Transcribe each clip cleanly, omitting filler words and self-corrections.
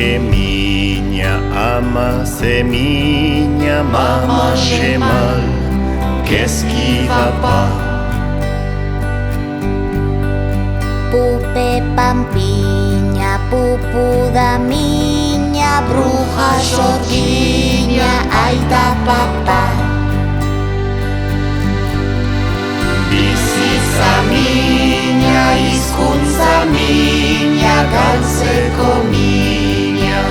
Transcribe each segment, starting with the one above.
semina, ama semina, mama shemal, keski vapa. Pupe pampiña, pupu da miña, bruja sorgiña, aita papa. Bizitza miña, hizkuntza miña, galtzeko miña.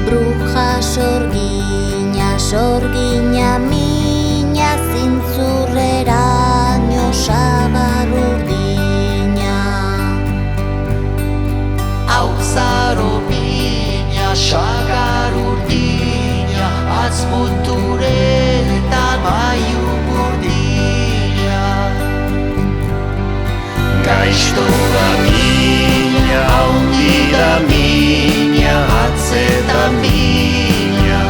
Bruja sorgiña, sorgiña miña, zintzurreraino sagar urdina. Hauzaro miña, sagar urdina, atzmuturetan maiu burdina. Gaizto da miña, haundi da miña, atzeta miña.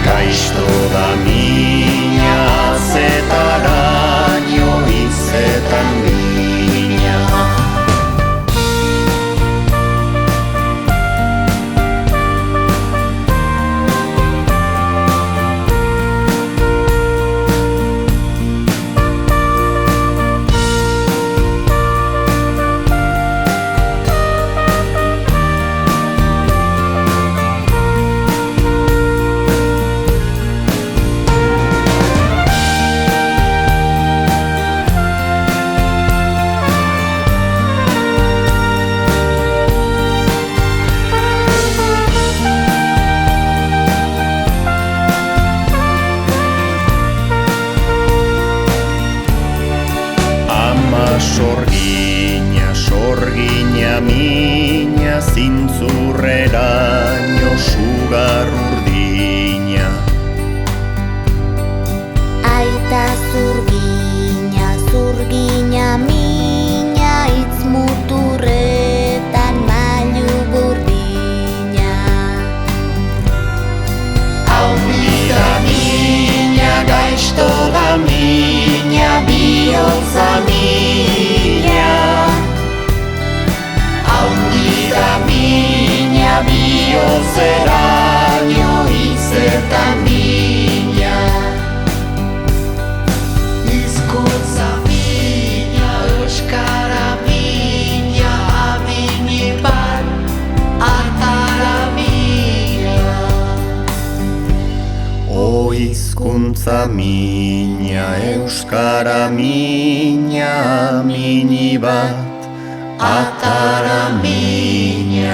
Gaizto da miña, atzetaraino, hitzetan miña. Sorgiña, sorgiña miña, zintzurreraino sugar urdina. Aita zurgiña, zurgiña miña, hitz muturretan mailu burdina. Haundi da miña, gaizto da miña, bihotza miña. Haundi da miña, bihotzeraino, hitzetan miña. Hizkuntza miña, euskara miña, amini bat, atara miña. O hizkuntza miña, euskara miña, amini bat, atara miña.